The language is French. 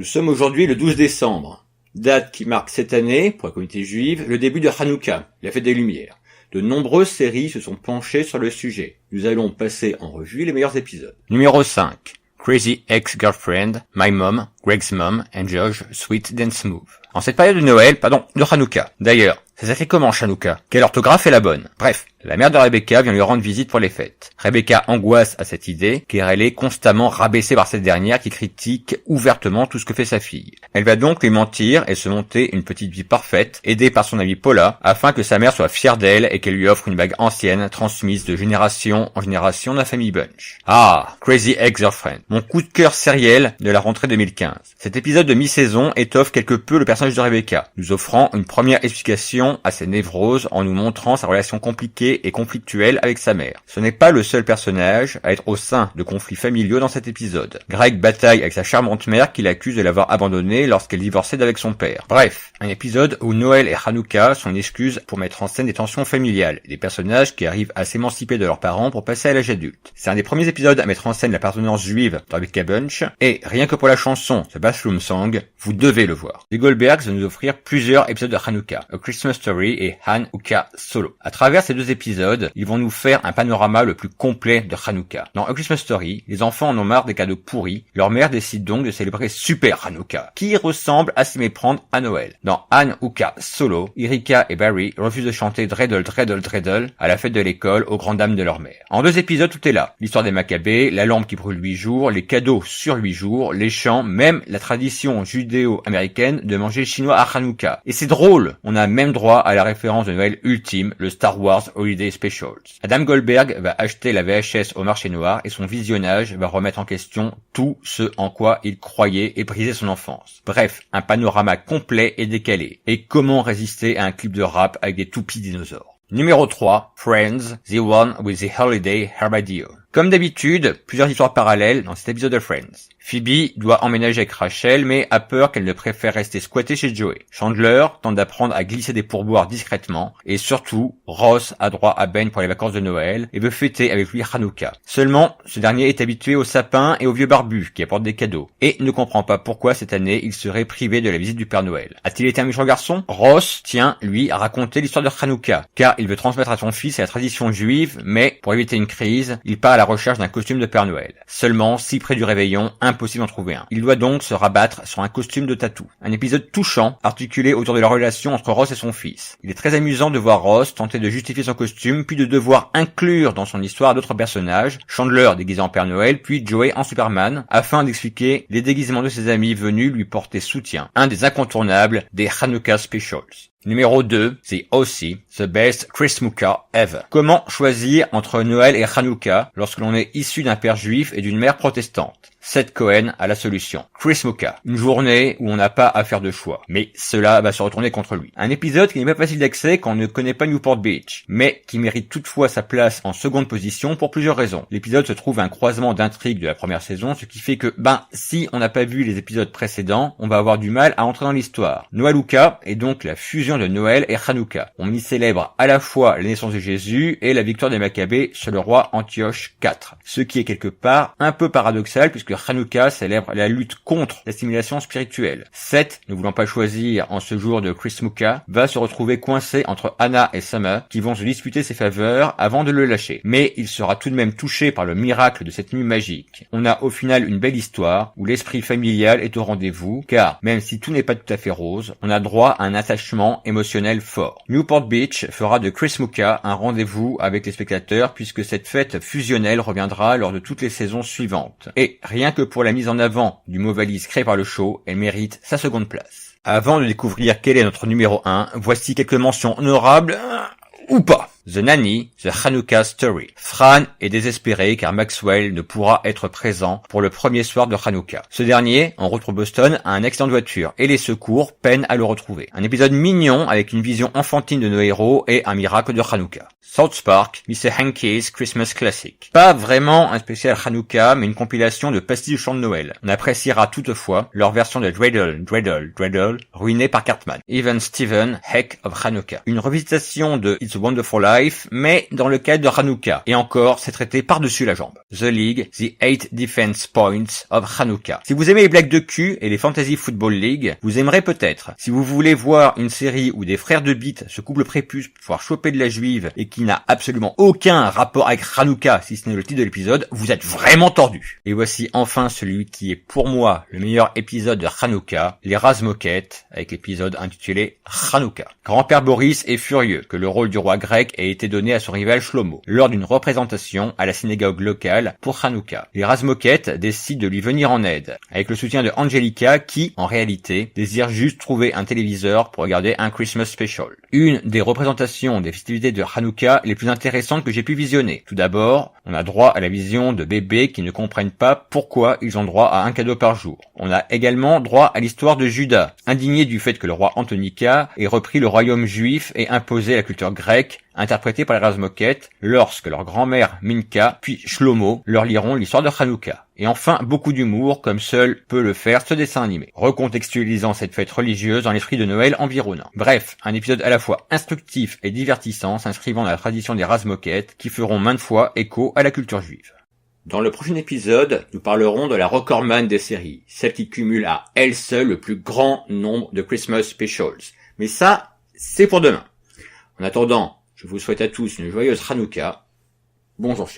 Nous sommes aujourd'hui le 12 décembre, date qui marque cette année, pour la communauté juive, le début de Hanouka, la fête des Lumières. De nombreuses séries se sont penchées sur le sujet. Nous allons passer en revue les meilleurs épisodes. Numéro 5. Crazy Ex-Girlfriend, My Mom, Greg's Mom and Josh Sweet Dance Move. En cette période de Noël, de Hanouka. D'ailleurs, ça s'écrit comment Hanouka? Quelle orthographe est la bonne? Bref, la mère de Rebecca vient lui rendre visite pour les fêtes. Rebecca angoisse à cette idée, car elle est constamment rabaissée par cette dernière qui critique ouvertement tout ce que fait sa fille. Elle va donc lui mentir et se monter une petite vie parfaite, aidée par son amie Paula, afin que sa mère soit fière d'elle et qu'elle lui offre une bague ancienne, transmise de génération en génération dans la famille Bunch. Ah, Crazy Ex-Girlfriend, mon coup de cœur sériel de la rentrée 2015. Cet épisode de mi-saison étoffe quelque peu le personnage de Rebecca, nous offrant une première explication à ses névroses en nous montrant sa relation compliquée et conflictuelle avec sa mère. Ce n'est pas le seul personnage à être au sein de conflits familiaux dans cet épisode. Greg bataille avec sa charmante mère qui l'accuse de l'avoir abandonné lorsqu'elle divorçait d'avec son père. Bref, un épisode où Noël et Hanouka sont une excuse pour mettre en scène des tensions familiales, des personnages qui arrivent à s'émanciper de leurs parents pour passer à l'âge adulte. C'est un des premiers épisodes à mettre en scène l'appartenance juive dans Rebecca Bunch, et rien que pour la chanson The Bathroom Song, vous devez le voir. Les Goldbergs vont nous offrir plusieurs épisodes de Hanouka, A Christmas Story et Hanouka Solo. À travers ces deux épisodes, ils vont nous faire un panorama le plus complet de Hanouka. Dans A Christmas Story, les enfants en ont marre des cadeaux pourris, leur mère décide donc de célébrer Super Hanouka, qui ressemble à s'y méprendre à Noël. Dans Hanouka Solo, Erika et Barry refusent de chanter Dreidel Dreidel Dreidel à la fête de l'école aux grandes dames de leur mère. En deux épisodes, tout est là. L'histoire des Maccabées, la lampe qui brûle 8 jours, les cadeaux sur 8 jours, les chants, même la tradition judéo-américaine de manger chinois à Hanouka. Et c'est drôle, on a même droit à la référence de Noël ultime, le Star Wars Holiday Specials. Adam Goldberg va acheter la VHS au marché noir et son visionnage va remettre en question tout ce en quoi il croyait et briser son enfance. Bref, un panorama complet et décalé. Et comment résister à un clip de rap avec des toupies dinosaures. Numéro 3, Friends, The One with the Holiday Herbadio. Comme d'habitude, plusieurs histoires parallèles dans cet épisode de Friends. Phoebe doit emménager avec Rachel, mais a peur qu'elle ne préfère rester squattée chez Joey. Chandler tente d'apprendre à glisser des pourboires discrètement, et surtout, Ross a droit à Ben pour les vacances de Noël, et veut fêter avec lui Hanouka. Seulement, ce dernier est habitué au sapin et au vieux barbu, qui apporte des cadeaux, et ne comprend pas pourquoi cette année il serait privé de la visite du Père Noël. A-t-il été un méchant garçon? Ross tient, lui, à raconter l'histoire de Hanouka, car il veut transmettre à son fils la tradition juive, mais, pour éviter une crise, il part à la recherche d'un costume de Père Noël. Seulement, si près du réveillon, impossible d'en trouver un. Il doit donc se rabattre sur un costume de tatou. Un épisode touchant, articulé autour de la relation entre Ross et son fils. Il est très amusant de voir Ross tenter de justifier son costume, puis de devoir inclure dans son histoire d'autres personnages, Chandler déguisé en Père Noël, puis Joey en Superman, afin d'expliquer les déguisements de ses amis venus lui porter soutien. Un des incontournables des Hanouka Specials. Numéro 2, c'est aussi The Best Christmuka Ever. Comment choisir entre Noël et Hanouka lorsque l'on est issu d'un père juif et d'une mère protestante? Seth Cohen a la solution. Christmuka, une journée où on n'a pas à faire de choix. Mais cela va se retourner contre lui. Un épisode qui n'est pas facile d'accès quand on ne connaît pas Newport Beach, mais qui mérite toutefois sa place en seconde position pour plusieurs raisons. L'épisode se trouve à un croisement d'intrigues de la première saison, ce qui fait que, si on n'a pas vu les épisodes précédents, on va avoir du mal à entrer dans l'histoire. Noëlouka est donc la fusion de Noël et Hanouka. On y célèbre à la fois la naissance de Jésus et la victoire des Maccabées sur le roi Antioche IV. Ce qui est quelque part un peu paradoxal puisque Hanouka célèbre la lutte contre l'assimilation spirituelle. Seth, ne voulant pas choisir en ce jour de Christmuka, va se retrouver coincé entre Anna et Summer qui vont se disputer ses faveurs avant de le lâcher. Mais il sera tout de même touché par le miracle de cette nuit magique. On a au final une belle histoire où l'esprit familial est au rendez-vous car même si tout n'est pas tout à fait rose, on a droit à un attachement émotionnel fort. Newport Beach fera de Christmuka un rendez-vous avec les spectateurs puisque cette fête fusionnelle reviendra lors de toutes les saisons suivantes. Et rien que pour la mise en avant du mot valise créé par le show, elle mérite sa seconde place. Avant de découvrir quel est notre numéro 1, voici quelques mentions honorables, ou pas. The Nanny, The Hanouka Story. Fran est désespéré car Maxwell ne pourra être présent pour le premier soir de Hanouka. Ce dernier, en route pour Boston, a un accident de voiture et les secours peinent à le retrouver. Un épisode mignon avec une vision enfantine de nos héros et un miracle de Hanouka. South Park, Mr. Hanky's Christmas Classic. Pas vraiment un spécial Hanouka, mais une compilation de pastilles de chants de Noël. On appréciera toutefois leur version de Dreidel, Dreidel, Dreidel, ruinée par Cartman. Even Steven, Heck of Hanouka. Une revisitation de It's a Wonderful Life Life, mais dans le cadre de Hanouka. Et encore, c'est traité par-dessus la jambe. The League, The 8 Defense Points of Hanouka. Si vous aimez les blagues de cul et les Fantasy Football League, vous aimerez peut-être. Si vous voulez voir une série où des frères de bite se couplent le prépuce pour pouvoir choper de la juive et qui n'a absolument aucun rapport avec Hanouka, si ce n'est le titre de l'épisode, vous êtes vraiment tordu. Et voici enfin celui qui est pour moi le meilleur épisode de Hanouka, les Razmoket, avec l'épisode intitulé Hanouka. Grand-père Boris est furieux que le rôle du roi grec ait été donné à son rival Shlomo lors d'une représentation à la synagogue locale pour Hanouka. Les Razmoket décident de lui venir en aide, avec le soutien de Angelica qui, en réalité, désire juste trouver un téléviseur pour regarder un Christmas Special. Une des représentations des festivités de Hanouka les plus intéressantes que j'ai pu visionner. Tout d'abord, on a droit à la vision de bébés qui ne comprennent pas pourquoi ils ont droit à un cadeau par jour. On a également droit à l'histoire de Judas, indigné du fait que le roi Antonika ait repris le royaume juif et imposé la culture grecque, interprétée par les Razmoket, lorsque leur grand-mère Minka, puis Shlomo, leur liront l'histoire de Hanouka. Et enfin, beaucoup d'humour, comme seul peut le faire ce dessin animé, recontextualisant cette fête religieuse dans l'esprit de Noël environnant. Bref, un épisode à la fois instructif et divertissant, s'inscrivant dans la tradition des Razmoket, qui feront maintes fois écho à la culture juive. Dans le prochain épisode, nous parlerons de la recordman des séries, celle qui cumule à elle seule le plus grand nombre de Christmas Specials. Mais ça, c'est pour demain. En attendant, je vous souhaite à tous une joyeuse Hanouka. Bonjour.